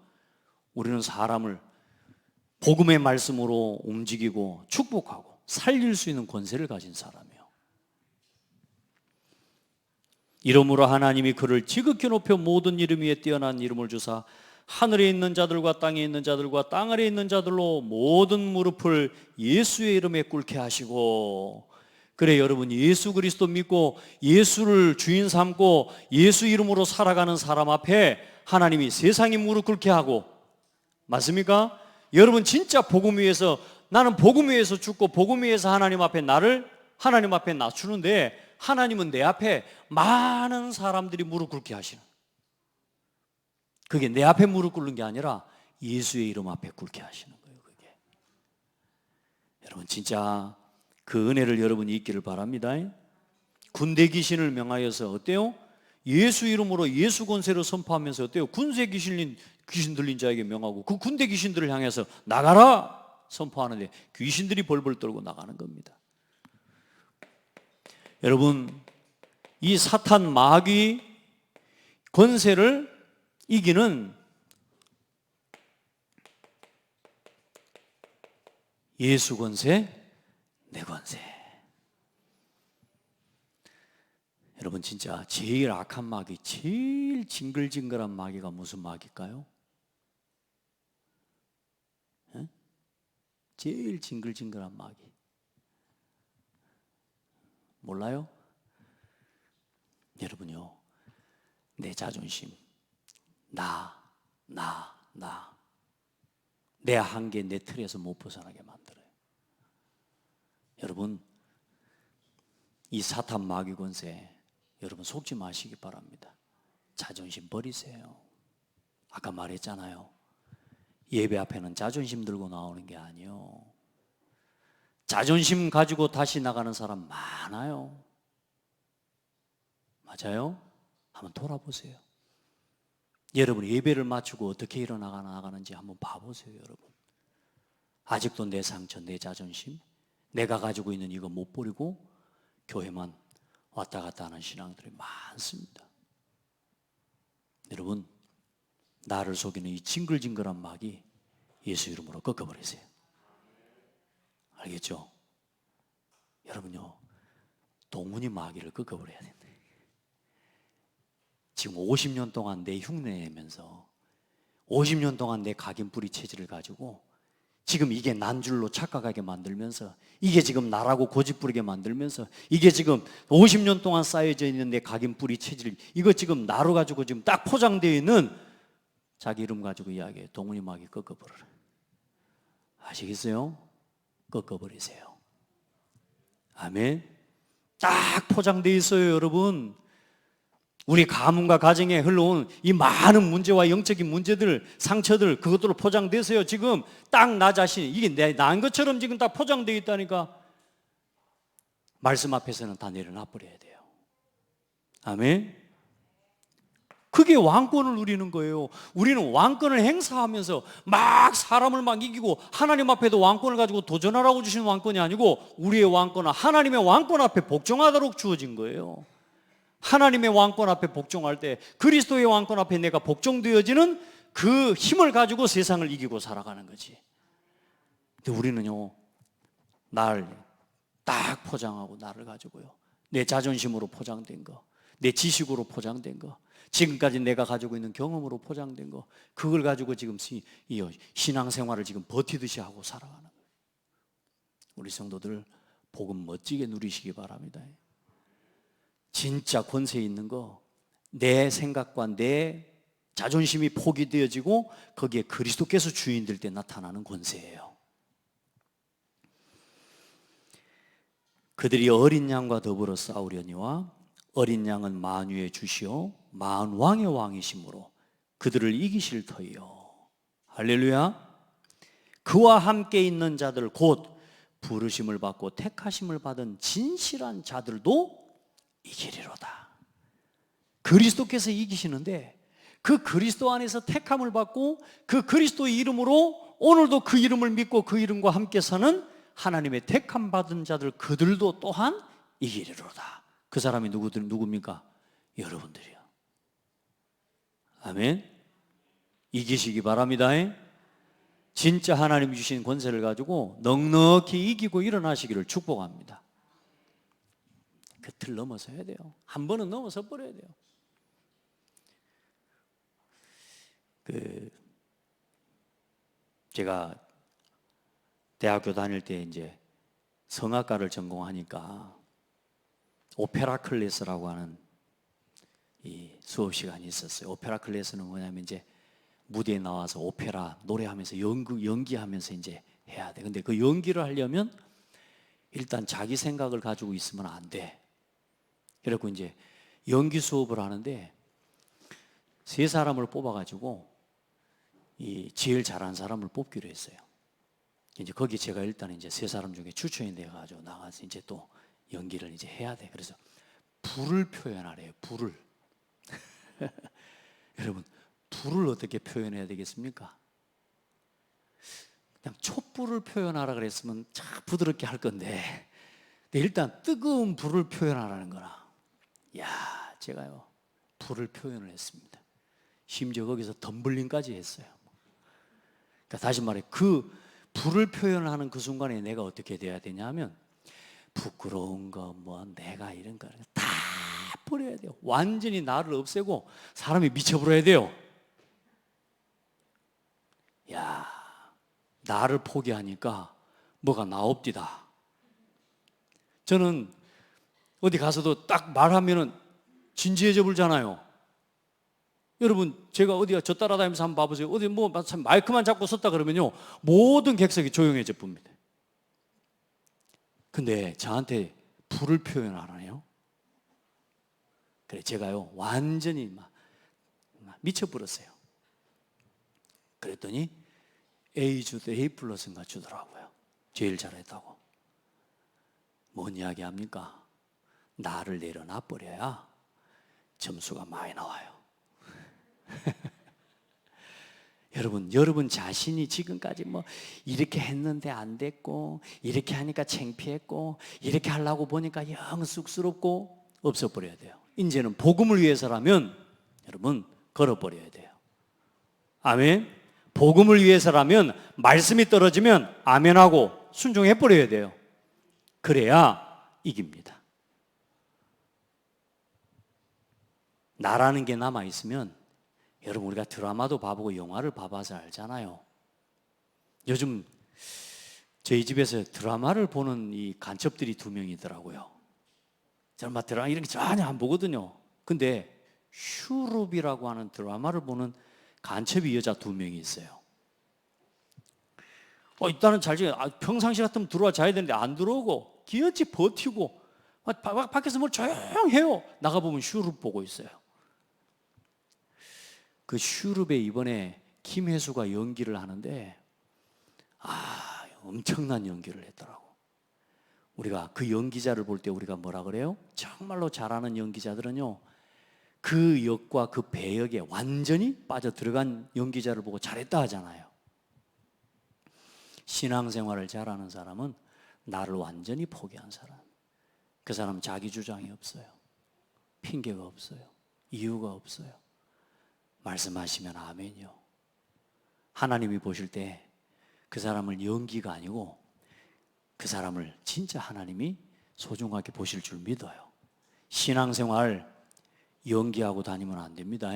Speaker 1: 우리는 사람을 복음의 말씀으로 움직이고 축복하고 살릴 수 있는 권세를 가진 사람이에요. 이러므로 하나님이 그를 지극히 높여 모든 이름 위에 뛰어난 이름을 주사 하늘에 있는 자들과 땅에 있는 자들과 땅 아래에 있는 자들로 모든 무릎을 예수의 이름에 꿇게 하시고. 그래, 여러분, 예수 그리스도 믿고 예수를 주인 삼고 예수 이름으로 살아가는 사람 앞에 하나님이 세상이 무릎 꿇게 하고, 맞습니까? 여러분, 진짜 복음 위에서, 나는 복음 위에서 죽고 복음 위에서 하나님 앞에 하나님 앞에 낮추는데, 하나님은 내 앞에 많은 사람들이 무릎 꿇게 하시는, 그게 내 앞에 무릎 꿇는 게 아니라 예수의 이름 앞에 꿇게 하시는 거예요. 그게. 여러분, 진짜 그 은혜를 여러분이 있기를 바랍니다. 군대 귀신을 명하여서 어때요? 예수 이름으로 예수 권세로 선포하면서 어때요? 군세 귀신 들린 자에게 명하고 그 군대 귀신들을 향해서 나가라 선포하는데 귀신들이 벌벌 떨고 나가는 겁니다. 여러분, 이 사탄 마귀 권세를 이기는 예수 권세, 내 권세. 여러분, 진짜 제일 악한 마귀, 제일 징글징글한 마귀가 무슨 마귀일까요? 에? 제일 징글징글한 마귀 몰라요? 여러분요, 내 자존심, 내 한계, 내 틀에서 못 벗어나게 만들어요. 여러분, 이 사탄 마귀 권세, 여러분 속지 마시기 바랍니다. 자존심 버리세요. 아까 말했잖아요. 예배 앞에는 자존심 들고 나오는 게 아니에요. 자존심 가지고 다시 나가는 사람 많아요. 맞아요? 한번 돌아보세요. 여러분, 예배를 마치고 어떻게 일어나가는지 한번 봐보세요. 여러분, 아직도 내 상처, 내 자존심, 내가 가지고 있는 이거 못 버리고 교회만 왔다 갔다 하는 신앙들이 많습니다. 여러분, 나를 속이는 이 징글징글한 마귀 예수 이름으로 꺾어버리세요. 알겠죠? 여러분요, 동문이 마귀를 꺾어버려야 된다. 지금 50년 동안 내 흉내내면서 50년 동안 내 각인뿌리 체질을 가지고 지금 이게 난 줄로 착각하게 만들면서 이게 지금 나라고 고집부리게 만들면서 이게 지금 50년 동안 쌓여져 있는 내 각인뿌리 체질, 이거 지금 나로 가지고 지금 딱 포장되어 있는 자기 이름 가지고 이야기해. 동문이 마귀 꺾어버려라. 아시겠어요? 꺾어버리세요. 아멘. 딱 포장되어 있어요, 여러분. 우리 가문과 가정에 흘러온 이 많은 문제와 영적인 문제들, 상처들, 그것들로 포장돼서요, 지금 딱 나 자신, 이게 나인 것처럼 지금 다 포장되어 있다니까. 말씀 앞에서는 다 내려놔 버려야 돼요. 아멘. 그게 왕권을 누리는 거예요. 우리는 왕권을 행사하면서 막 사람을 막 이기고 하나님 앞에도 왕권을 가지고 도전하라고 주신 왕권이 아니고 우리의 왕권은 하나님의 왕권 앞에 복종하도록 주어진 거예요. 하나님의 왕권 앞에 복종할 때 그리스도의 왕권 앞에 내가 복종되어지는 그 힘을 가지고 세상을 이기고 살아가는 거지. 근데 우리는요, 날 딱 포장하고 나를 가지고요, 내 자존심으로 포장된 거, 내 지식으로 포장된 거, 지금까지 내가 가지고 있는 경험으로 포장된 거, 그걸 가지고 지금 신앙생활을 지금 버티듯이 하고 살아가는 거예요. 우리 성도들 복음 멋지게 누리시기 바랍니다. 진짜 권세 있는 거, 내 생각과 내 자존심이 포기되어지고 거기에 그리스도께서 주인 될 때 나타나는 권세예요. 그들이 어린 양과 더불어 싸우려니와 어린 양은 만유의 주시오 만왕의 왕이시므로 그들을 이기실 터이요. 할렐루야. 그와 함께 있는 자들 곧 부르심을 받고 택하심을 받은 진실한 자들도 이기리로다. 그리스도께서 이기시는데 그 그리스도 안에서 택함을 받고 그 그리스도의 이름으로 오늘도 그 이름을 믿고 그 이름과 함께 사는 하나님의 택함 받은 자들, 그들도 또한 이기리로다. 그 사람이 누굽니까? 여러분들이요. 아멘. 이기시기 바랍니다. 진짜 하나님이 주신 권세를 가지고 넉넉히 이기고 일어나시기를 축복합니다. 그 틀 넘어서야 돼요. 한 번은 넘어서 버려야 돼요. 제가 대학교 다닐 때 이제 성악가를 전공하니까 오페라 클래스라고 하는 이 수업 시간이 있었어요. 오페라 클래스는 뭐냐면 이제 무대에 나와서 오페라 노래하면서 연기하면서 이제 해야 돼. 근데 그 연기를 하려면 일단 자기 생각을 가지고 있으면 안 돼. 그래갖고 이제 연기 수업을 하는데 세 사람을 뽑아가지고 이 제일 잘하는 사람을 뽑기로 했어요. 이제 거기 제가 일단 이제 세 사람 중에 추천이 돼가지고 나가서 이제 또 연기를 이제 해야 돼. 그래서 불을 표현하래요. 불을. 여러분, 불을 어떻게 표현해야 되겠습니까? 그냥 촛불을 표현하라 그랬으면 참 부드럽게 할 건데, 근데 일단 뜨거운 불을 표현하라는 거라. 야, 제가요 불을 표현을 했습니다. 심지어 거기서 덤블링까지 했어요. 그러니까 다시 말해, 그 불을 표현하는 그 순간에 내가 어떻게 돼야 되냐면 부끄러운 거, 뭐 내가 이런 거 다 버려야 돼요. 완전히 나를 없애고 사람이 미쳐버려야 돼요. 야, 나를 포기하니까 뭐가 나옵디다. 저는 어디 가서도 딱 말하면은 진지해져 불잖아요. 여러분, 제가 어디 저 따라다니면서 한번 봐보세요. 어디 뭐 마이크만 잡고 섰다 그러면요, 모든 객석이 조용해져 봅니다. 근데 저한테 불을 표현하라네요. 그래, 제가요 완전히 막 미쳐버렸어요. 그랬더니 A 주드 A 플러스인가 주더라고요. 제일 잘했다고. 뭔 이야기 합니까? 나를 내려놔 버려야 점수가 많이 나와요. 여러분 자신이 지금까지 뭐 이렇게 했는데 안 됐고, 이렇게 하니까 창피했고, 이렇게 하려고 보니까 영 쑥스럽고 없어버려야 돼요. 이제는 복음을 위해서라면 여러분 걸어버려야 돼요. 아멘. 복음을 위해서라면 말씀이 떨어지면 아멘하고 순종해 버려야 돼요. 그래야 이깁니다. 나라는 게 남아있으면, 여러분 우리가 드라마도 봐보고 영화를 봐봐서 알잖아요. 요즘 저희 집에서 드라마를 보는 이 간첩들이 2명이더라고요. 저는 막 드라마 이런 게 전혀 안 보거든요. 근데 슈룹이라고 하는 드라마를 보는 간첩이 여자 2명이 있어요. 일단은 잘 지내. 평상시 같으면 들어와 자야 되는데 안 들어오고 기어치 버티고 밖에서 뭘 조용해요. 나가보면 슈룹 보고 있어요. 그 슈룹에 이번에 김혜수가 연기를 하는데 엄청난 연기를 했더라고. 우리가 그 연기자를 볼 때 우리가 뭐라 그래요? 정말로 잘하는 연기자들은요, 그 역과 그 배역에 완전히 빠져 들어간 연기자를 보고 잘했다 하잖아요. 신앙생활을 잘하는 사람은 나를 완전히 포기한 사람. 그 사람은 자기 주장이 없어요. 핑계가 없어요. 이유가 없어요. 말씀하시면 아멘이요. 하나님이 보실 때 그 사람을 연기가 아니고 그 사람을 진짜 하나님이 소중하게 보실 줄 믿어요. 신앙생활 연기하고 다니면 안 됩니다.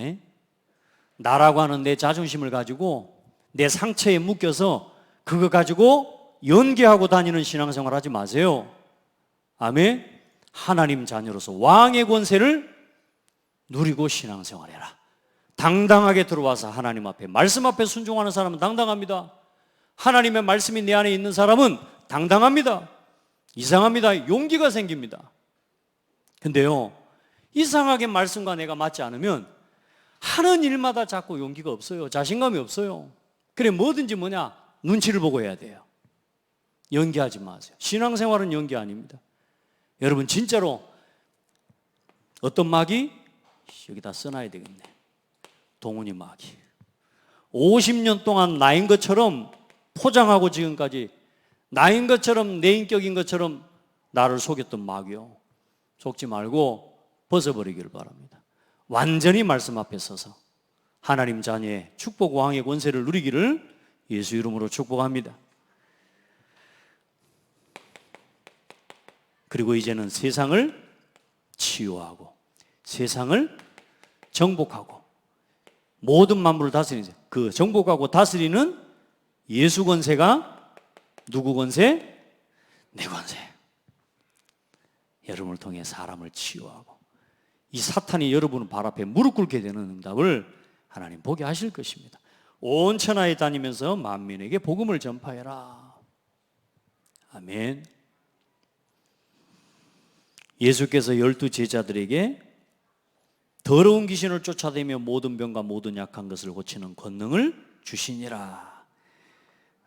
Speaker 1: 나라고 하는 내 자존심을 가지고 내 상처에 묶여서 그거 가지고 연기하고 다니는 신앙생활 하지 마세요. 아멘. 하나님 자녀로서 왕의 권세를 누리고 신앙생활해라. 당당하게 들어와서 하나님 앞에, 말씀 앞에 순종하는 사람은 당당합니다. 하나님의 말씀이 내 안에 있는 사람은 당당합니다. 이상합니다. 용기가 생깁니다. 근데요, 이상하게 말씀과 내가 맞지 않으면 하는 일마다 자꾸 용기가 없어요. 자신감이 없어요. 그래, 뭐든지 눈치를 보고 해야 돼요. 연기하지 마세요. 신앙생활은 연기 아닙니다. 여러분 진짜로 어떤 마귀? 여기다 써놔야 되겠네. 동훈이 마귀. 50년 동안 나인 것처럼 포장하고 지금까지 나인 것처럼 내 인격인 것처럼 나를 속였던 마귀요. 속지 말고 벗어버리기를 바랍니다. 완전히 말씀 앞에 서서 하나님 자녀의 축복 왕의 권세를 누리기를 예수 이름으로 축복합니다. 그리고 이제는 세상을 치유하고 세상을 정복하고 모든 만물을 다스리는, 그 정복하고 다스리는 예수 권세가 누구 권세? 내 권세. 여러분을 통해 사람을 치유하고 이 사탄이 여러분 발 앞에 무릎 꿇게 되는 응답을 하나님 보게 하실 것입니다. 온 천하에 다니면서 만민에게 복음을 전파해라. 아멘. 예수께서 12 제자들에게 더러운 귀신을 쫓아다니며 모든 병과 모든 약한 것을 고치는 권능을 주시니라.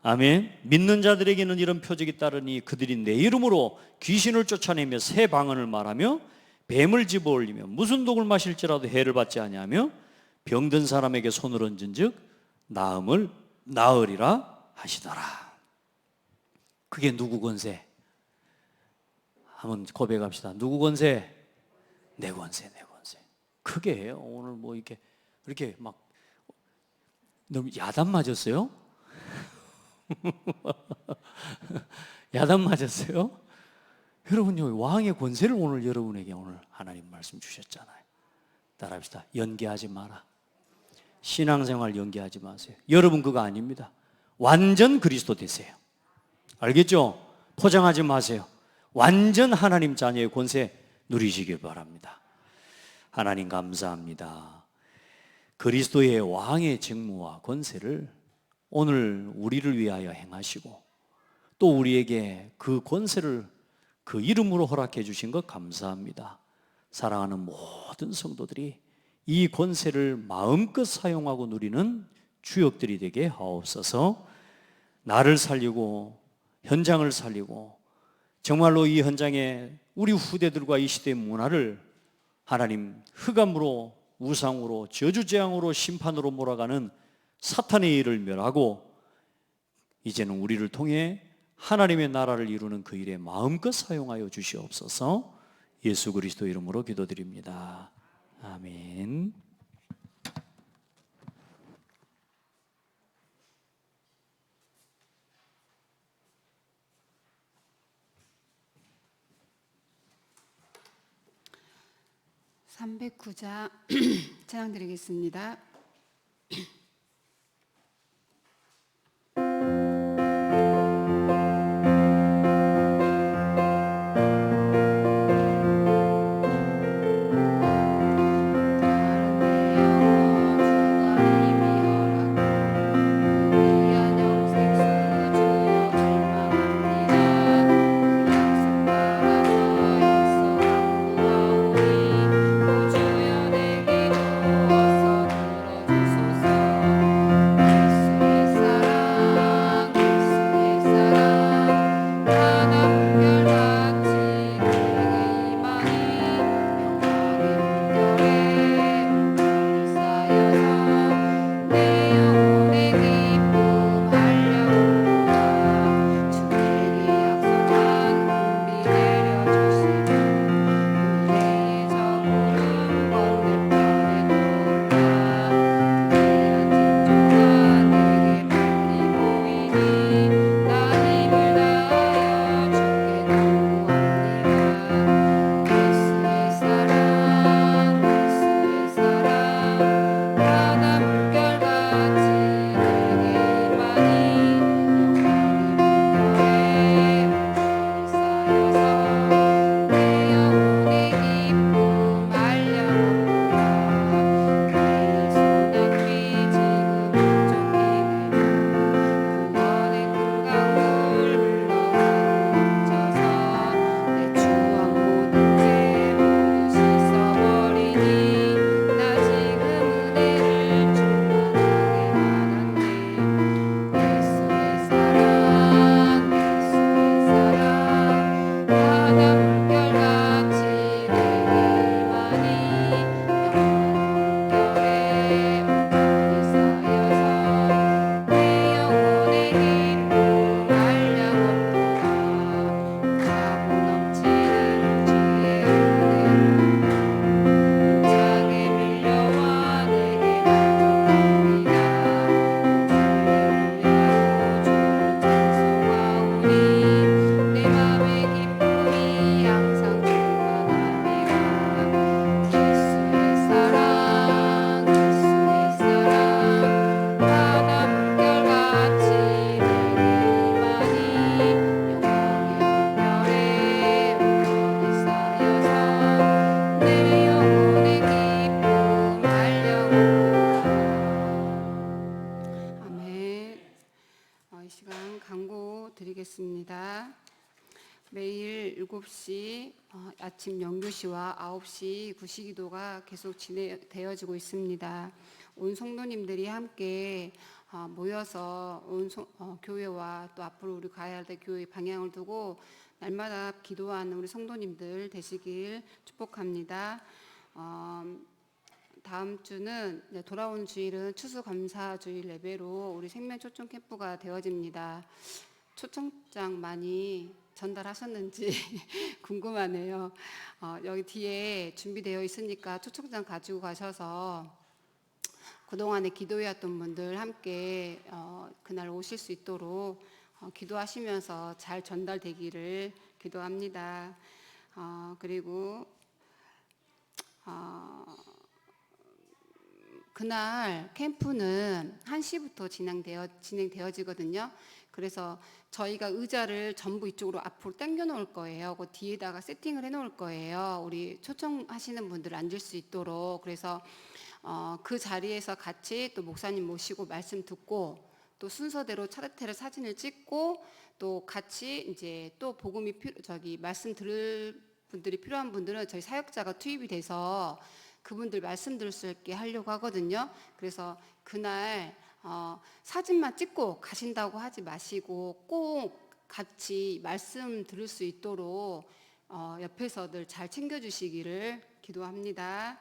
Speaker 1: 아멘. 믿는 자들에게는 이런 표적이 따르니 그들이 내 이름으로 귀신을 쫓아내며 새 방언을 말하며 뱀을 집어올리며 무슨 독을 마실지라도 해를 받지 아니하며 병든 사람에게 손을 얹은즉 나으리라 하시더라. 그게 누구 권세? 한번 고백합시다. 누구 권세? 내 권세, 내 권세. 크게 해요. 오늘 뭐 이렇게 막 너무 야단 맞았어요? 야단 맞았어요? 여러분요, 왕의 권세를 오늘 여러분에게 오늘 하나님 말씀 주셨잖아요. 따라합시다. 연기하지 마라. 신앙생활 연기하지 마세요. 여러분 그거 아닙니다. 완전 그리스도 되세요. 알겠죠? 포장하지 마세요. 완전 하나님 자녀의 권세 누리시길 바랍니다. 하나님 감사합니다. 그리스도의 왕의 직무와 권세를 오늘 우리를 위하여 행하시고 또 우리에게 그 권세를 그 이름으로 허락해 주신 것 감사합니다. 사랑하는 모든 성도들이 이 권세를 마음껏 사용하고 누리는 주역들이 되게 하옵소서. 나를 살리고 현장을 살리고 정말로 이 현장에 우리 후대들과 이 시대의 문화를 하나님 흑암으로 우상으로 저주재앙으로 심판으로 몰아가는 사탄의 일을 멸하고 이제는 우리를 통해 하나님의 나라를 이루는 그 일에 마음껏 사용하여 주시옵소서. 예수 그리스도 이름으로 기도드립니다. 아멘.
Speaker 2: 309장 찬양 드리겠습니다. 드리겠습니다. 매일 7시 아침 영교시와 9시 구시기도가 계속 진행되어지고 있습니다. 온 성도님들이 함께 모여서 온 교회와 또 앞으로 우리 가야 할 교회의 방향을 두고 날마다 기도하는 우리 성도님들 되시길 축복합니다. 다음 주는 돌아오는 주일은 추수감사 주일 예배로 우리 생명초청 캠프가 되어집니다. 초청장 많이 전달하셨는지 궁금하네요. 여기 뒤에 준비되어 있으니까 초청장 가지고 가셔서 그동안에 기도해왔던 분들 함께 그날 오실 수 있도록 기도하시면서 잘 전달되기를 기도합니다. 그리고 그날 캠프는 1시부터 진행되어지거든요. 그래서 저희가 의자를 전부 이쪽으로 앞으로 당겨 놓을 거예요. 그 뒤에다가 세팅을 해 놓을 거예요. 우리 초청하시는 분들 앉을 수 있도록. 그래서 그 자리에서 같이 또 목사님 모시고 말씀 듣고 또 순서대로 차례차례 사진을 찍고 또 같이 이제 또 복음이 말씀 들을 분들이 필요한 분들은 저희 사역자가 투입이 돼서 그분들 말씀 들을 수 있게 하려고 하거든요. 그래서 그날 사진만 찍고 가신다고 하지 마시고 꼭 같이 말씀 들을 수 있도록 옆에서 늘 잘 챙겨주시기를 기도합니다.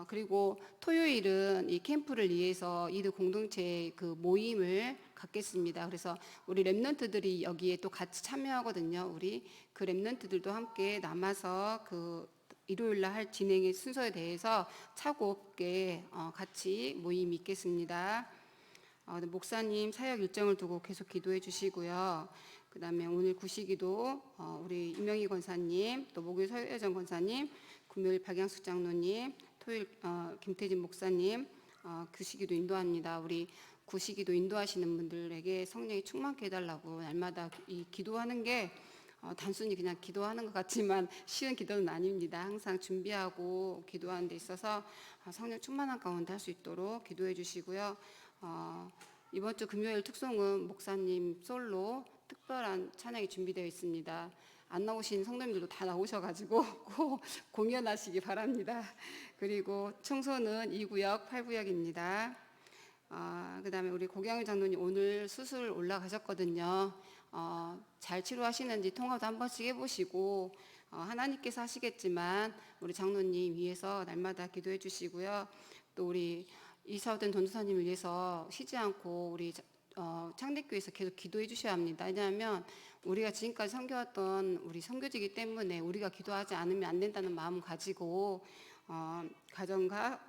Speaker 2: 그리고 토요일은 이 캠프를 위해서 이들 공동체 그 모임을 갖겠습니다. 그래서 우리 랩런트들이 여기에 또 같이 참여하거든요. 우리 그 랩런트들도 함께 남아서 그 일요일날 할 진행의 순서에 대해서 차곡게 같이 모임이 있겠습니다. 목사님 사역 일정을 두고 계속 기도해 주시고요. 그 다음에 오늘 구시기도 우리 임영희 권사님 또 목요일 서여정 권사님 금요일 박양숙 장로님, 토요일 김태진 목사님 구시기도 인도합니다. 우리 구시기도 인도하시는 분들에게 성령이 충만케 해달라고 날마다 이 기도하는 게 단순히 그냥 기도하는 것 같지만 쉬운 기도는 아닙니다. 항상 준비하고 기도하는 데 있어서 성령 충만한 가운데 할 수 있도록 기도해 주시고요. 이번 주 금요일 특송은 목사님 솔로 특별한 찬양이 준비되어 있습니다. 안 나오신 성도님들도 다 나오셔가지고 꼭 공연하시기 바랍니다. 그리고 청소는 2구역, 8구역입니다. 그 다음에 우리 고경희 장로님 오늘 수술 올라가셨거든요. 잘 치료하시는지 통화도 한 번씩 해보시고 하나님께서 하시겠지만 우리 장로님 위해서 날마다 기도해 주시고요. 또 우리 이사오된 전도사님을 위해서 쉬지 않고 우리 창대교회에서 계속 기도해 주셔야 합니다. 왜냐하면 우리가 지금까지 섬겨왔던 우리 선교지이기 때문에 우리가 기도하지 않으면 안 된다는 마음 가지고 가정과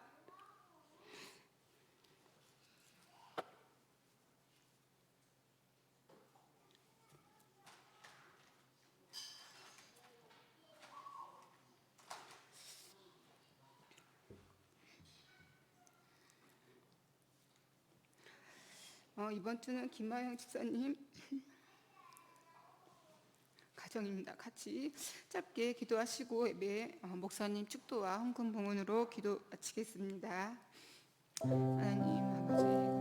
Speaker 2: 이번 주는 김마영 집사님 가정입니다. 같이 짧게 기도하시고 예배 목사님 축도와 헌금 봉헌으로 기도 마치겠습니다. 하나님 아버지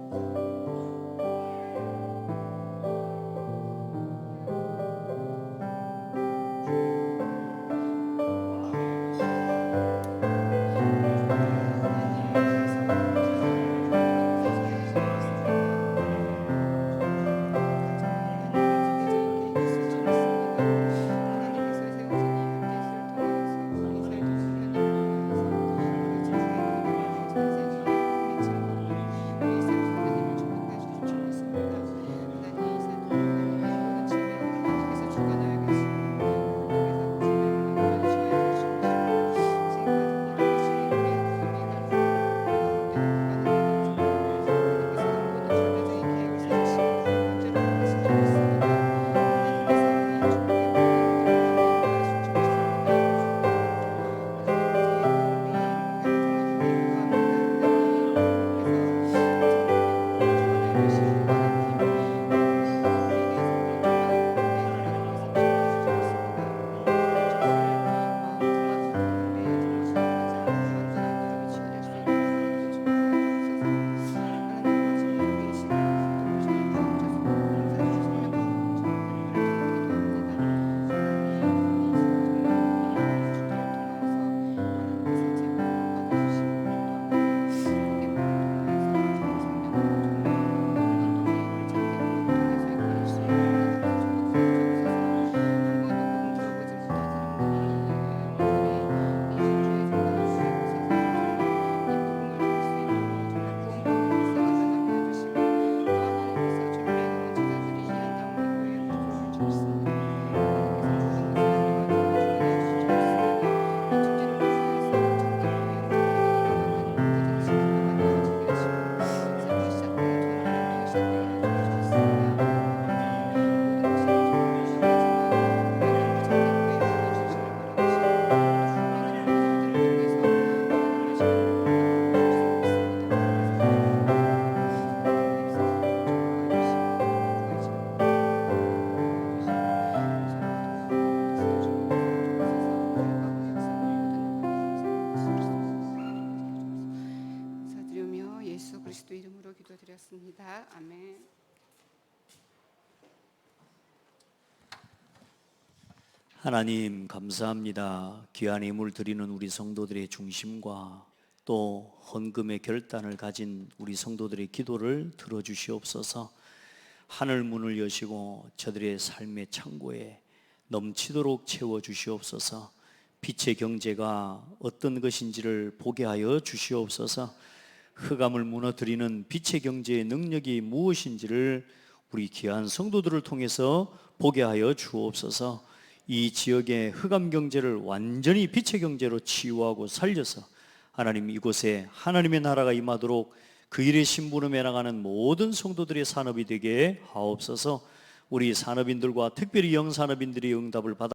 Speaker 2: 그리스도 이름으로 기도드렸습니다. 아멘.
Speaker 1: 하나님 감사합니다. 귀한 예물 드리는 우리 성도들의 중심과 또 헌금의 결단을 가진 우리 성도들의 기도를 들어주시옵소서. 하늘 문을 여시고 저들의 삶의 창고에 넘치도록 채워주시옵소서. 빛의 경제가 어떤 것인지를 보게 하여 주시옵소서. 흑암을 무너뜨리는 빛의 경제의 능력이 무엇인지를 우리 귀한 성도들을 통해서 보게 하여 주옵소서. 이 지역의 흑암 경제를 완전히 빛의 경제로 치유하고 살려서 하나님 이곳에 하나님의 나라가 임하도록 그 일에 심부름해 나가는 모든 성도들의 산업이 되게 하옵소서. 우리 산업인들과 특별히 영산업인들이 응답을 받아